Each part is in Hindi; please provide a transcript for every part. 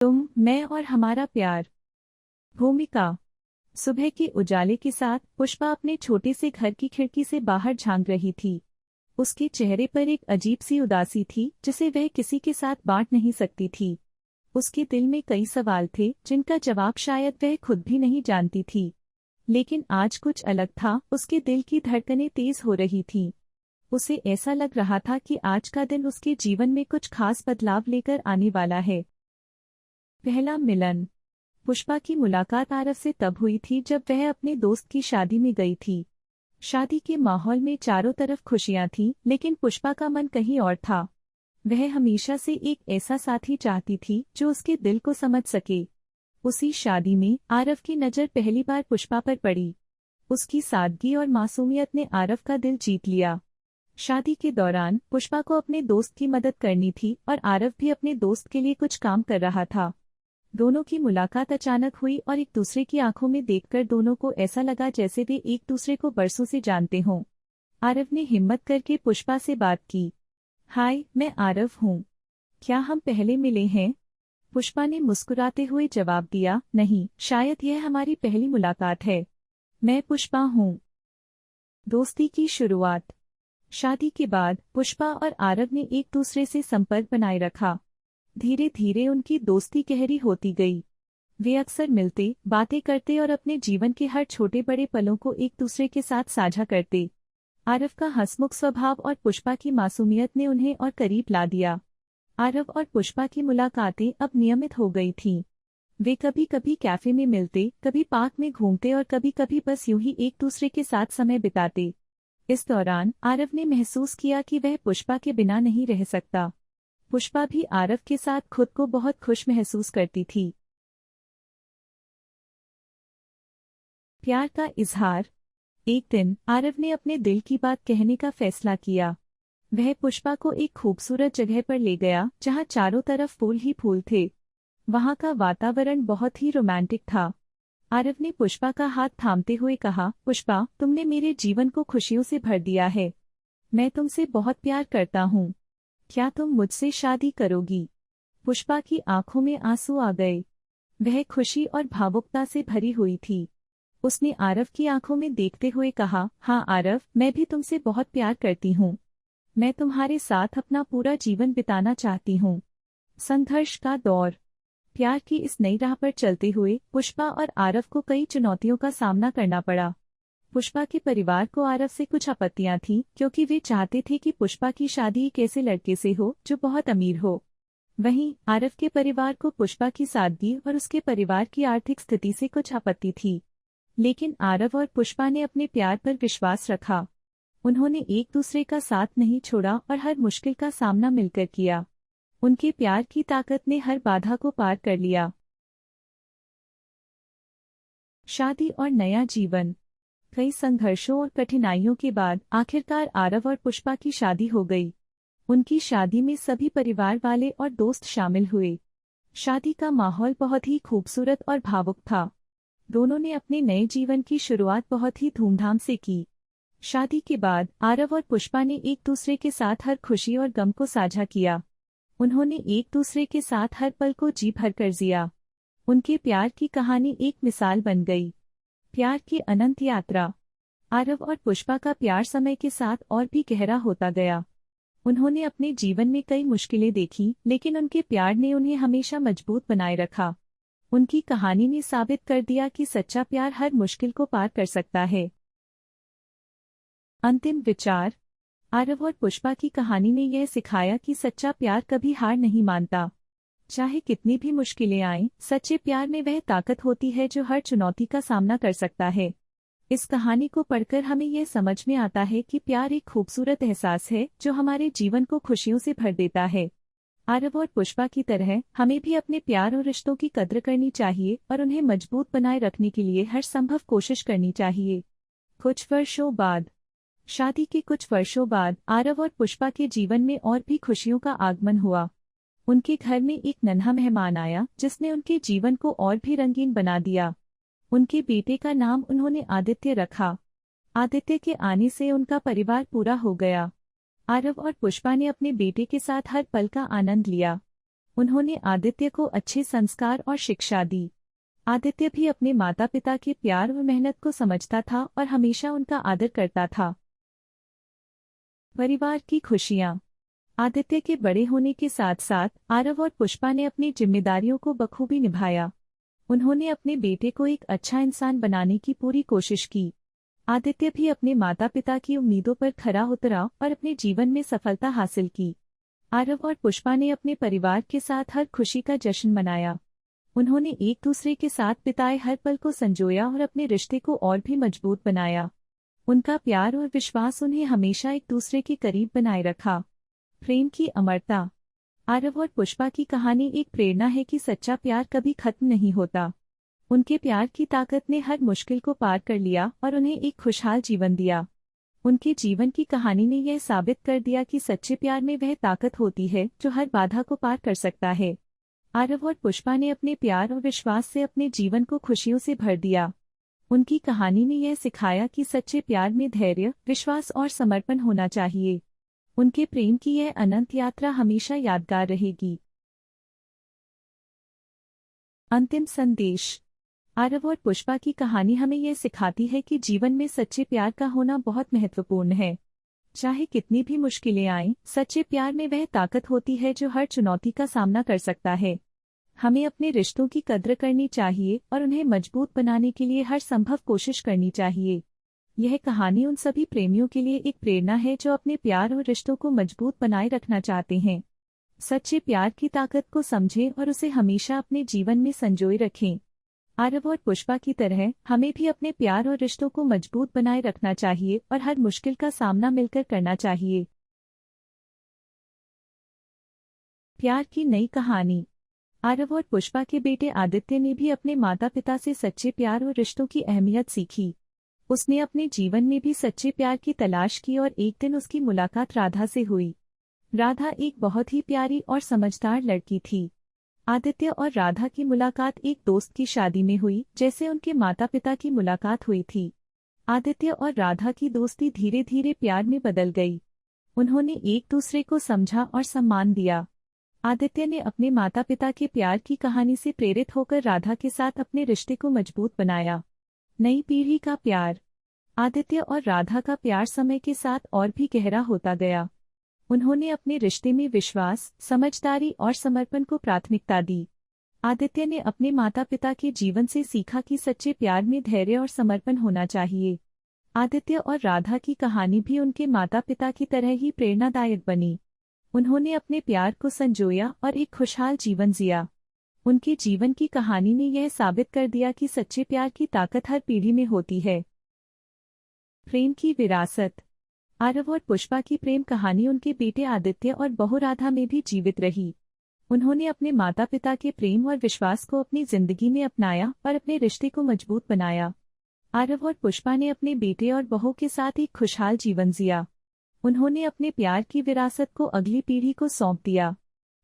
तुम, मैं और हमारा प्यार। भूमिका। सुबह के उजाले के साथ पुष्पा अपने छोटे से घर की खिड़की से बाहर झांक रही थी। उसके चेहरे पर एक अजीब सी उदासी थी जिसे वह किसी के साथ बांट नहीं सकती थी। उसके दिल में कई सवाल थे जिनका जवाब शायद वह खुद भी नहीं जानती थी। लेकिन आज कुछ अलग था, उसके दिल की धड़कनें तेज हो रही थीं। उसे ऐसा लग रहा था कि आज का दिन उसके जीवन में कुछ खास बदलाव लेकर आने वाला है। पहला मिलन। पुष्पा की मुलाकात आरव से तब हुई थी जब वह अपने दोस्त की शादी में गई थी। शादी के माहौल में चारों तरफ खुशियां थीं, लेकिन पुष्पा का मन कहीं और था। वह हमेशा से एक ऐसा साथी चाहती थी जो उसके दिल को समझ सके। उसी शादी में आरव की नज़र पहली बार पुष्पा पर पड़ी। उसकी सादगी और मासूमियत ने आरव का दिल जीत लिया। शादी के दौरान पुष्पा को अपने दोस्त की मदद करनी थी और आरव भी अपने दोस्त के लिए कुछ काम कर रहा था। दोनों की मुलाकात अचानक हुई और एक दूसरे की आंखों में देखकर दोनों को ऐसा लगा जैसे वे एक दूसरे को बरसों से जानते हों। आरव ने हिम्मत करके पुष्पा से बात की। हाय, मैं आरव हूँ। क्या हम पहले मिले हैं? पुष्पा ने मुस्कुराते हुए जवाब दिया, नहीं, शायद यह हमारी पहली मुलाकात है। मैं पुष्पा हूँ। दोस्ती की शुरुआत। शादी के बाद पुष्पा और आरव ने एक दूसरे से संपर्क बनाए रखा। धीरे धीरे उनकी दोस्ती गहरी होती गई। वे अक्सर मिलते, बातें करते और अपने जीवन के हर छोटे बड़े पलों को एक दूसरे के साथ साझा करते। आरव का हंसमुख स्वभाव और पुष्पा की मासूमियत ने उन्हें और करीब ला दिया। आरव और पुष्पा की मुलाकातें अब नियमित हो गई थीं। वे कभी कभी कैफे में मिलते, कभी पार्क में घूमते और कभी कभी बस यूं ही एक दूसरे के साथ समय बिताते। इस दौरान आरव ने महसूस किया कि वह पुष्पा के बिना नहीं रह सकता। पुष्पा भी आरव के साथ खुद को बहुत खुश महसूस करती थी। प्यार का इजहार। एक दिन आरव ने अपने दिल की बात कहने का फैसला किया। वह पुष्पा को एक खूबसूरत जगह पर ले गया जहां चारों तरफ फूल ही फूल थे। वहां का वातावरण बहुत ही रोमांटिक था। आरव ने पुष्पा का हाथ थामते हुए कहा, पुष्पा, तुमने मेरे जीवन को खुशियों से भर दिया है। मैं तुमसे बहुत प्यार करता हूँ। क्या तुम मुझसे शादी करोगी? पुष्पा की आंखों में आंसू आ गए। वह खुशी और भावुकता से भरी हुई थी। उसने आरव की आंखों में देखते हुए कहा, हाँ आरव, मैं भी तुमसे बहुत प्यार करती हूँ। मैं तुम्हारे साथ अपना पूरा जीवन बिताना चाहती हूँ। संघर्ष का दौर। प्यार की इस नई राह पर चलते हुए पुष्पा और आरव को कई चुनौतियों का सामना करना पड़ा। पुष्पा के परिवार को आरव से कुछ आपत्तियां थीं क्योंकि वे चाहते थे कि पुष्पा की शादी एक ऐसे लड़के से हो जो बहुत अमीर हो। वहीं आरव के परिवार को पुष्पा की सादगी और उसके परिवार की आर्थिक स्थिति से कुछ आपत्ति थी। लेकिन आरव और पुष्पा ने अपने प्यार पर विश्वास रखा। उन्होंने एक दूसरे का साथ नहीं छोड़ा और हर मुश्किल का सामना मिलकर किया। उनके प्यार की ताकत ने हर बाधा को पार कर लिया। शादी और नया जीवन। कई संघर्षों और कठिनाइयों के बाद आखिरकार आरव और पुष्पा की शादी हो गई। उनकी शादी में सभी परिवार वाले और दोस्त शामिल हुए। शादी का माहौल बहुत ही खूबसूरत और भावुक था। दोनों ने अपने नए जीवन की शुरुआत बहुत ही धूमधाम से की। शादी के बाद आरव और पुष्पा ने एक दूसरे के साथ हर खुशी और गम को साझा किया। उन्होंने एक दूसरे के साथ हर पल को जी भरकर जिया। उनके प्यार की कहानी एक मिसाल बन गई। प्यार की अनंत यात्रा। आरव और पुष्पा का प्यार समय के साथ और भी गहरा होता गया। उन्होंने अपने जीवन में कई मुश्किलें देखी, लेकिन उनके प्यार ने उन्हें हमेशा मजबूत बनाए रखा। उनकी कहानी ने साबित कर दिया कि सच्चा प्यार हर मुश्किल को पार कर सकता है। अंतिम विचार। आरव और पुष्पा की कहानी ने यह सिखाया कि सच्चा प्यार कभी हार नहीं मानता। चाहे कितनी भी मुश्किलें आएं, सच्चे प्यार में वह ताकत होती है जो हर चुनौती का सामना कर सकता है। इस कहानी को पढ़कर हमें यह समझ में आता है कि प्यार एक खूबसूरत एहसास है जो हमारे जीवन को खुशियों से भर देता है। आरव और पुष्पा की तरह हमें भी अपने प्यार और रिश्तों की कद्र करनी चाहिए और उन्हें मजबूत बनाए रखने के लिए हर संभव कोशिश करनी चाहिए। कुछ वर्षों बाद। शादी के कुछ वर्षों बाद आरव और पुष्पा के जीवन में और भी खुशियों का आगमन हुआ। उनके घर में एक नन्हा मेहमान आया जिसने उनके जीवन को और भी रंगीन बना दिया। उनके बेटे का नाम उन्होंने आदित्य रखा। आदित्य के आने से उनका परिवार पूरा हो गया। आरव और पुष्पा ने अपने बेटे के साथ हर पल का आनंद लिया। उन्होंने आदित्य को अच्छे संस्कार और शिक्षा दी। आदित्य भी अपने माता पिता के प्यार और मेहनत को समझता था और हमेशा उनका आदर करता था। परिवार की खुशियां। आदित्य के बड़े होने के साथ साथ आरव और पुष्पा ने अपनी जिम्मेदारियों को बखूबी निभाया। उन्होंने अपने बेटे को एक अच्छा इंसान बनाने की पूरी कोशिश की। आदित्य भी अपने माता पिता की उम्मीदों पर खरा उतरा और अपने जीवन में सफलता हासिल की। आरव और पुष्पा ने अपने परिवार के साथ हर खुशी का जश्न मनाया। उन्होंने एक दूसरे के साथ बिताए हर पल को संजोया और अपने रिश्ते को और भी मजबूत बनाया। उनका प्यार और विश्वास उन्हें हमेशा एक दूसरे के करीब बनाए रखा। प्रेम की अमरता। आरव और पुष्पा की कहानी एक प्रेरणा है कि सच्चा प्यार कभी खत्म नहीं होता। उनके प्यार की ताकत ने हर मुश्किल को पार कर लिया और उन्हें एक खुशहाल जीवन दिया। उनके जीवन की कहानी ने यह साबित कर दिया कि सच्चे प्यार में वह ताकत होती है जो हर बाधा को पार कर सकता है। आरव और पुष्पा ने अपने प्यार और विश्वास से अपने जीवन को खुशियों से भर दिया। उनकी कहानी ने यह सिखाया कि सच्चे प्यार में धैर्य, विश्वास और समर्पण होना चाहिए। उनके प्रेम की यह अनंत यात्रा हमेशा यादगार रहेगी। अंतिम संदेश। आरव और पुष्पा की कहानी हमें यह सिखाती है कि जीवन में सच्चे प्यार का होना बहुत महत्वपूर्ण है। चाहे कितनी भी मुश्किलें आएं, सच्चे प्यार में वह ताकत होती है जो हर चुनौती का सामना कर सकता है। हमें अपने रिश्तों की कद्र करनी चाहिए और उन्हें मजबूत बनाने के लिए हर संभव कोशिश करनी चाहिए। यह कहानी उन सभी प्रेमियों के लिए एक प्रेरणा है जो अपने प्यार और रिश्तों को मजबूत बनाए रखना चाहते हैं। सच्चे प्यार की ताकत को समझें और उसे हमेशा अपने जीवन में संजोए रखें। आरव और पुष्पा की तरह हमें भी अपने प्यार और रिश्तों को मजबूत बनाए रखना चाहिए और हर मुश्किल का सामना मिलकर करना चाहिए। प्यार की नई कहानी। आरव और पुष्पा के बेटे आदित्य ने भी अपने माता पिता से सच्चे प्यार और रिश्तों की अहमियत सीखी। उसने अपने जीवन में भी सच्चे प्यार की तलाश की और एक दिन उसकी मुलाकात राधा से हुई। राधा एक बहुत ही प्यारी और समझदार लड़की थी। आदित्य और राधा की मुलाकात एक दोस्त की शादी में हुई, जैसे उनके माता पिता की मुलाकात हुई थी। आदित्य और राधा की दोस्ती धीरे धीरे प्यार में बदल गई। उन्होंने एक दूसरे को समझा और सम्मान दिया। आदित्य ने अपने माता पिता के प्यार की कहानी से प्रेरित होकर राधा के साथ अपने रिश्ते को मजबूत बनाया। नई पीढ़ी का प्यार। आदित्य और राधा का प्यार समय के साथ और भी गहरा होता गया। उन्होंने अपने रिश्ते में विश्वास, समझदारी और समर्पण को प्राथमिकता दी। आदित्य ने अपने माता पिता के जीवन से सीखा कि सच्चे प्यार में धैर्य और समर्पण होना चाहिए। आदित्य और राधा की कहानी भी उनके माता पिता की तरह ही प्रेरणादायक बनी। उन्होंने अपने प्यार को संजोया और एक खुशहाल जीवन जिया। उनके जीवन की कहानी ने यह साबित कर दिया कि सच्चे प्यार की ताकत हर पीढ़ी में होती है। प्रेम की विरासत। आरव और पुष्पा की प्रेम कहानी उनके बेटे आदित्य और बहू राधा में भी जीवित रही। उन्होंने अपने माता पिता के प्रेम और विश्वास को अपनी जिंदगी में अपनाया और अपने रिश्ते को मजबूत बनाया। आरव और पुष्पा ने अपने बेटे और बहू के साथ एक खुशहाल जीवन जिया। उन्होंने अपने प्यार की विरासत को अगली पीढ़ी को सौंप दिया।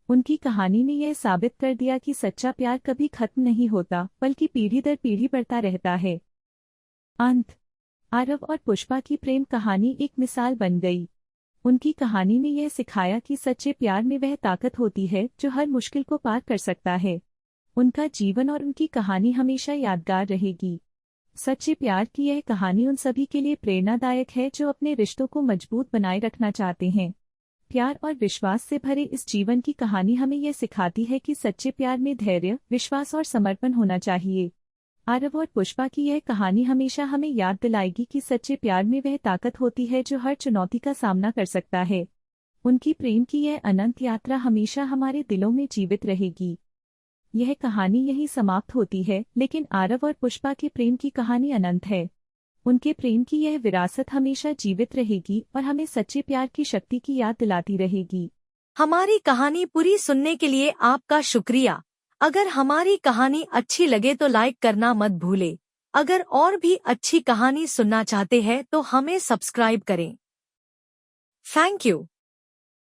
उनकी कहानी ने यह साबित कर दिया कि सच्चा प्यार कभी खत्म नहीं होता, बल्कि पीढ़ी दर पीढ़ी बढ़ता रहता है। अंत। आरव और पुष्पा की प्रेम कहानी एक मिसाल बन गई। उनकी कहानी ने यह सिखाया कि सच्चे प्यार में वह ताकत होती है जो हर मुश्किल को पार कर सकता है। उनका जीवन और उनकी कहानी हमेशा यादगार रहेगी। सच्चे प्यार की यह कहानी उन सभी के लिए प्रेरणादायक है जो अपने रिश्तों को मजबूत बनाए रखना चाहते हैं। प्यार और विश्वास से भरे इस जीवन की कहानी हमें यह सिखाती है कि सच्चे प्यार में धैर्य, विश्वास और समर्पण होना चाहिए। आरव और पुष्पा की यह कहानी हमेशा हमें याद दिलाएगी कि सच्चे प्यार में वह ताकत होती है जो हर चुनौती का सामना कर सकता है। उनकी प्रेम की यह अनंत यात्रा हमेशा हमारे दिलों में जीवित रहेगी। यह कहानी यहीं समाप्त होती है, लेकिन आरव और पुष्पा के प्रेम की कहानी अनंत है। उनके प्रेम की यह विरासत हमेशा जीवित रहेगी और हमें सच्चे प्यार की शक्ति की याद दिलाती रहेगी। हमारी कहानी पूरी सुनने के लिए आपका शुक्रिया। अगर हमारी कहानी अच्छी लगे तो लाइक करना मत भूले। अगर और भी अच्छी कहानी सुनना चाहते हैं तो हमें सब्सक्राइब करें। Thank you.